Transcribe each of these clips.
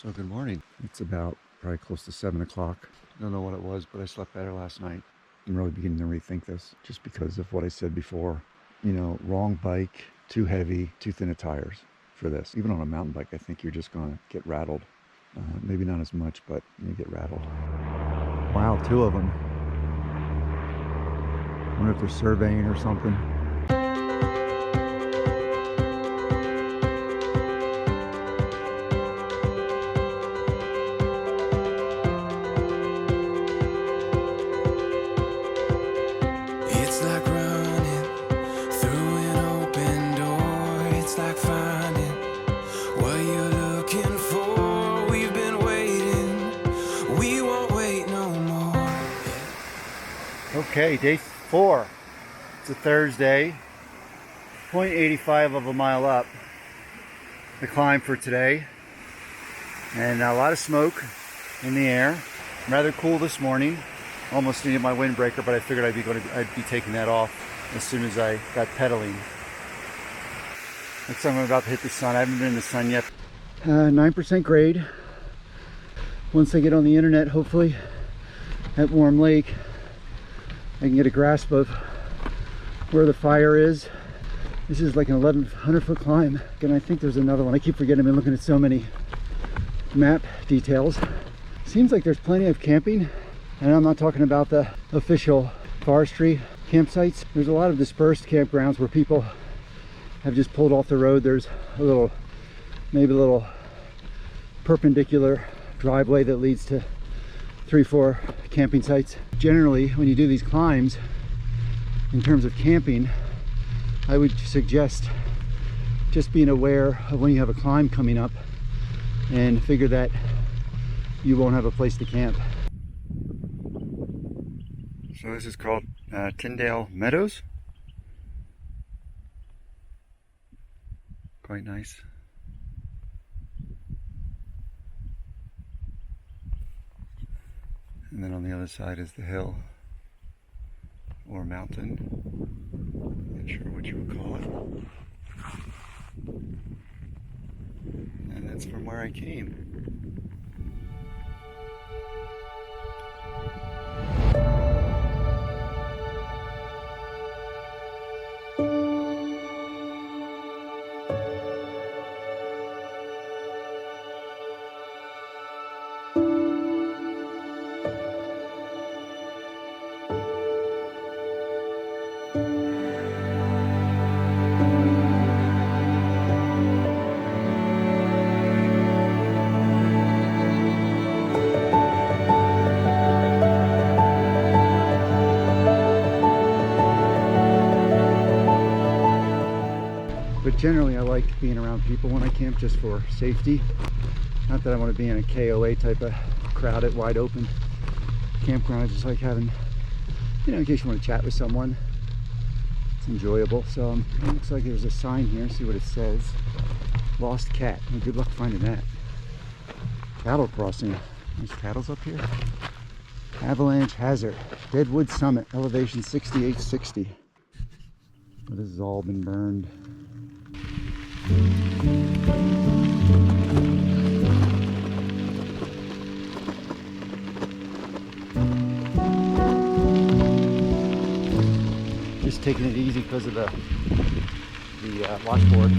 So good morning. It's about probably close to 7 o'clock. Don't know what it was, but I slept better last night. I'm really beginning to rethink this just because of what I said before. You know, wrong bike, too heavy, too thin of tires for this. Even on a mountain bike, I think you're just gonna get rattled. Maybe not as much, but you get rattled. Wow, 2 of them. I wonder if they're surveying or something. Okay, day 4. It's a Thursday. 0.85 of a mile up the climb for today, and a lot of smoke in the air. Rather cool this morning. Almost needed my windbreaker, but I figured I'd be taking that off as soon as I got pedaling. Looks like I'm about to hit the sun. I haven't been in the sun yet. 9% grade. Once I get on the internet, hopefully at Warm Lake, I can get a grasp of where the fire is. This is like an 1,100 foot climb, and I think there's another one. I keep forgetting. I've been looking at so many map details. Seems like there's plenty of camping, and I'm not talking about the official forestry campsites. There's a lot of dispersed campgrounds where people have just pulled off the road. There's maybe a little perpendicular driveway that leads to 3-4 camping sites. Generally, when you do these climbs, in terms of camping, I would suggest just being aware of when you have a climb coming up and figure that you won't have a place to camp. So this is called Tyndale Meadows. Quite nice. And then on the other side is the hill or mountain. Not sure what you would call it. And that's from where I came. But generally I like being around people when I camp, just for safety. Not that I want to be in a KOA type of crowded, wide open campground. I just like having, you know, in case you want to chat with someone, it's enjoyable. So it looks like there's a sign here. See what it says. Lost cat. Well, good luck finding that. Cattle crossing. There's cattle's up here. Avalanche hazard. Deadwood summit. Elevation 6860. But this has all been burned. Just taking it easy because of the washboard.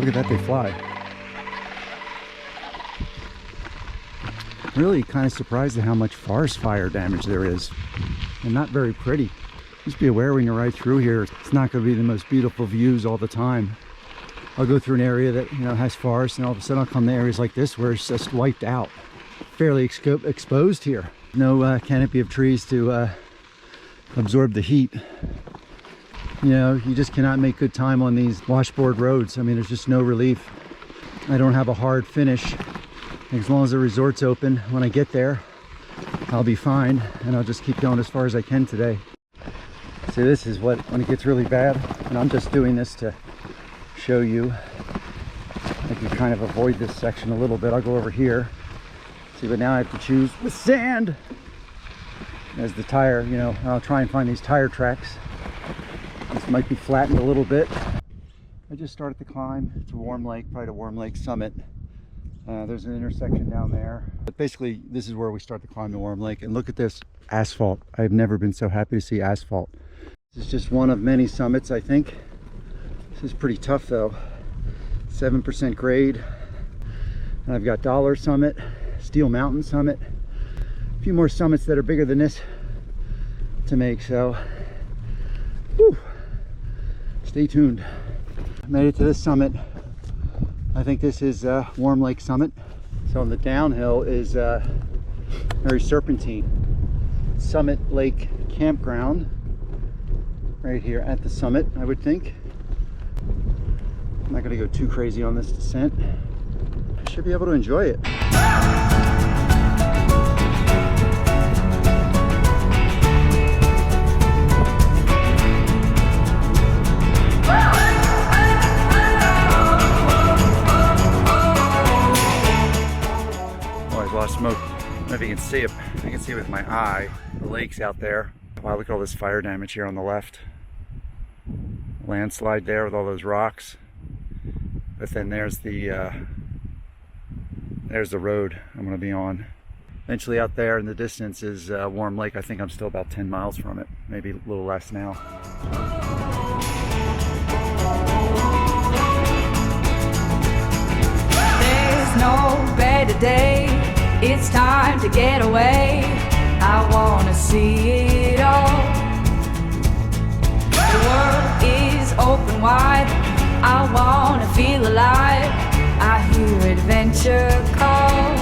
Look at that, they fly. Really kind of surprised at how much forest fire damage there is. And not very pretty. Just be aware when you ride through here, it's not going to be the most beautiful views all the time. I'll go through an area that, you know, has forest, and all of a sudden I'll come to areas like this where it's just wiped out. Fairly exposed here. No canopy of trees to absorb the heat. You know, you just cannot make good time on these washboard roads. I mean, there's just no relief. I don't have a hard finish. As long as the resort's open, when I get there, I'll be fine, and I'll just keep going as far as I can today. See, this is what, when it gets really bad, and I'm just doing this to show you. I can kind of avoid this section a little bit. I'll go over here. See, but now I have to choose with sand as the tire, you know. I'll try and find these tire tracks. This might be flattened a little bit. I just started the climb to Warm Lake, probably to Warm Lake Summit. There's an intersection down there. But basically, this is where we start the climb to Warm Lake. And look at this asphalt. I've never been so happy to see asphalt. This is just one of many summits, I think. This is pretty tough though. 7% grade. And I've got Dollar Summit, Steel Mountain Summit, a few more summits that are bigger than this to make, so whew, stay tuned. Made it to this summit. I think this is Warm Lake Summit. So on the downhill is very serpentine. Summit Lake Campground right here at the summit, I would think. I'm not going to go too crazy on this descent. I should be able to enjoy it. Smoke. I don't know if you can see it. I can see it with my eye. The lake's out there. Wow, look at all this fire damage here on the left. Landslide there with all those rocks. But then there's the road I'm going to be on. Eventually out there in the distance is Warm Lake. I think I'm still about 10 miles from it. Maybe a little less now. There's no better day. It's time to get away. I wanna see it all. The world is open wide. I wanna feel alive. I hear adventure call.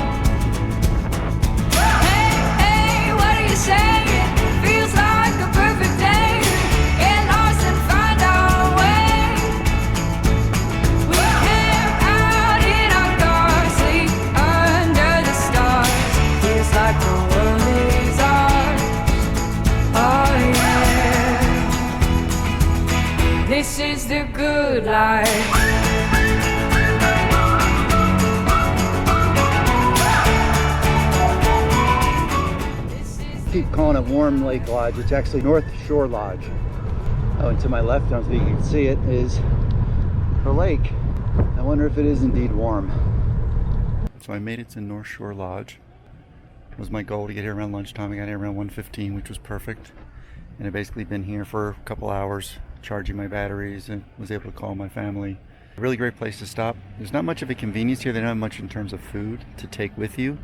Hey, hey, what are you saying? Feels like a perfect day. Get lost and find our way. We camp out in our car, sleep under the stars. Feels like the world is ours. Oh yeah. This is the good life. Keep calling it Warm Lake Lodge. It's actually North Shore Lodge. Oh, and to my left, I don't think you can see it, is the lake. I wonder if it is indeed warm. So I made it to North Shore Lodge. It was my goal to get here around lunchtime. I got here around 1:15, which was perfect. And I've basically been here for a couple hours charging my batteries and was able to call my family. A really great place to stop. There's not much of a convenience here. They don't have much in terms of food to take with you.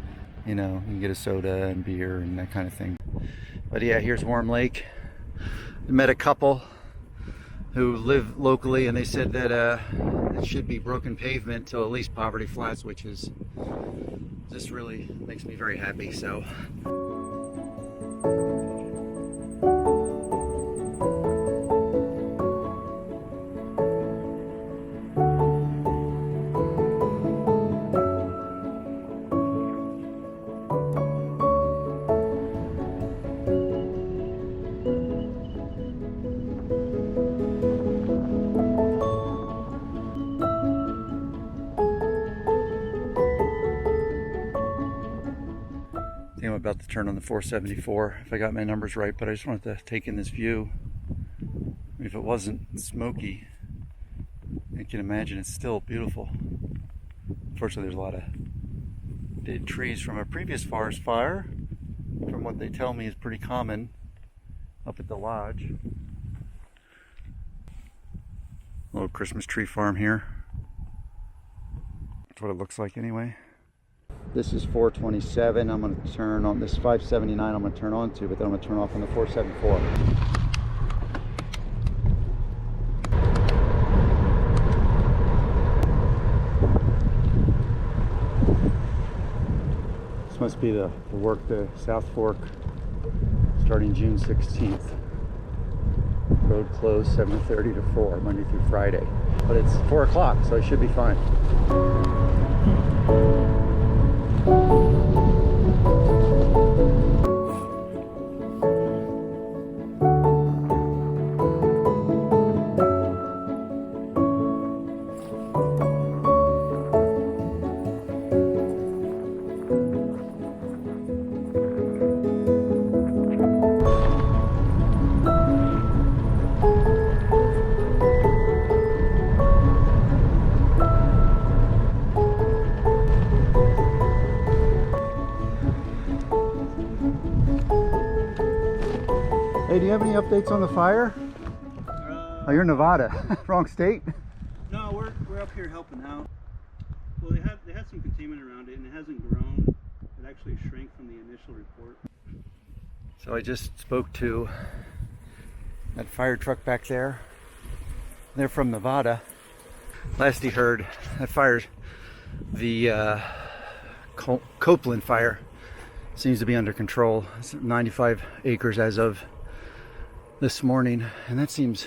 You know, you can get a soda and beer and that kind of thing. But yeah, here's Warm Lake. I met a couple who live locally, and they said that it should be broken pavement till at least Poverty Flats, which is just really makes me very happy. So. I'm about to turn on the 474 if I got my numbers right, but I just wanted to take in this view. If it wasn't smoky, I can imagine it's still beautiful. Unfortunately, there's a lot of dead trees from a previous forest fire, from what they tell me is pretty common up at the lodge. Little Christmas tree farm here. That's what it looks like anyway. This is 427. I'm going to turn on this 579. I'm going to turn on to, but then I'm going to turn off on the 474. This must be the work, the South Fork, starting June 16th. Road closed 7:30 to 4, Monday through Friday. But it's 4 o'clock, so I should be fine. Hey, do you have any updates on the fire? Oh, you're in Nevada. Wrong state? No, we're up here helping out. Well, they had some containment around it, and it hasn't grown. It actually shrank from the initial report. So I just spoke to that fire truck back there. They're from Nevada. Last he heard, that fire's the Copeland fire seems to be under control. It's 95 acres as of this morning, and that seems,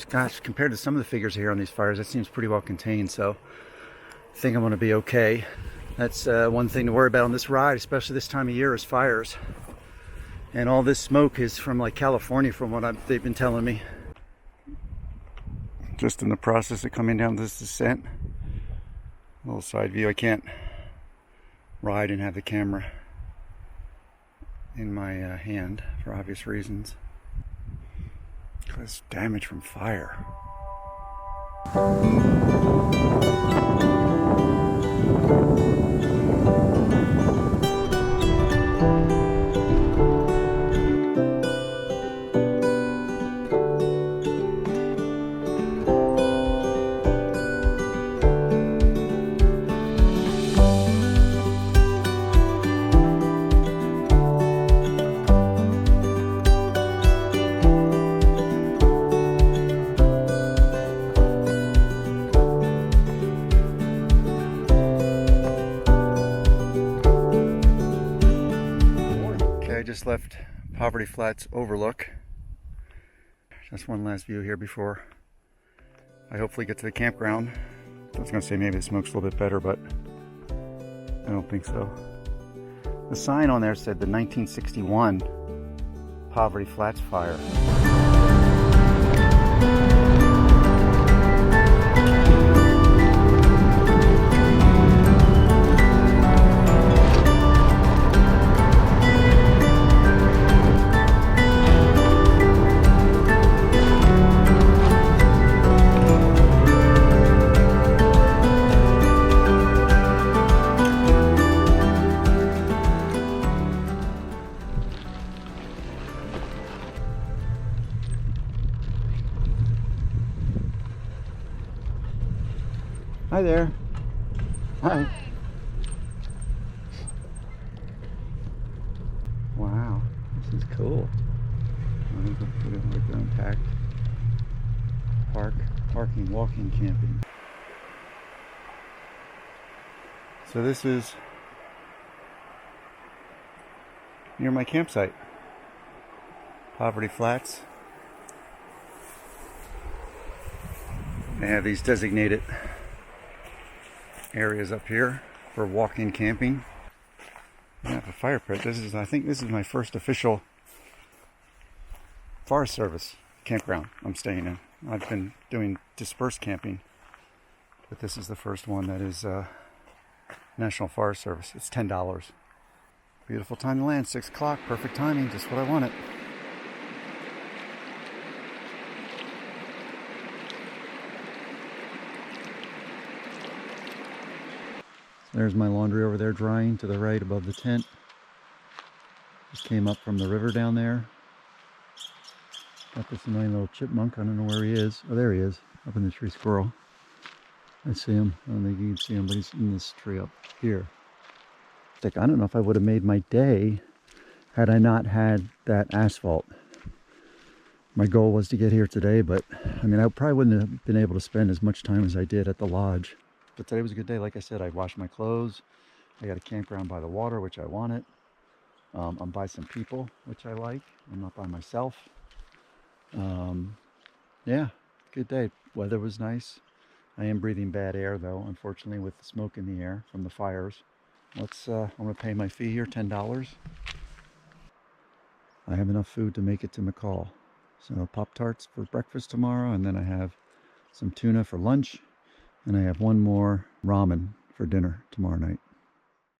gosh, compared to some of the figures here on these fires, that seems pretty well contained. So I think I'm going to be okay. That's one thing to worry about on this ride, especially this time of year, is fires. And all this smoke is from like California, from what they've been telling me. Just in the process of coming down this ascent. A little side view. I can't ride and have the camera in my hand for obvious reasons. Because damage from fire. Just left Poverty Flats Overlook. Just one last view here before I hopefully get to the campground. I was going to say maybe the smoke's a little bit better, but I don't think so. The sign on there said the 1961 Poverty Flats fire. Hi there. Hi. Wow, this is cool. Like they're unpacked. Parking, walking, camping. So this is near my campsite. Poverty Flats. They have these designated areas up here for walking, camping. I have a fire pit. I think this is my first official Forest Service campground I'm staying in. I've been doing dispersed camping, but this is the first one that is National Forest Service. It's $10. Beautiful time to land, 6 o'clock, perfect timing, just what I wanted. There's my laundry over there drying to the right above the tent. Just came up from the river down there. Got this annoying little chipmunk. I don't know where he is. Oh, there he is, up in the tree, squirrel. I see him. I don't think you can see him, but he's in this tree up here. Like, I don't know if I would have made my day had I not had that asphalt. My goal was to get here today, but I mean, I probably wouldn't have been able to spend as much time as I did at the lodge. But today was a good day. Like I said, I washed my clothes. I got a campground by the water, which I wanted. I'm by some people, which I like. I'm not by myself. Yeah, good day. Weather was nice. I am breathing bad air though, unfortunately, with the smoke in the air from the fires. I'm gonna pay my fee here, $10. I have enough food to make it to McCall. So Pop-Tarts for breakfast tomorrow, and then I have some tuna for lunch, and I have one more ramen for dinner tomorrow night.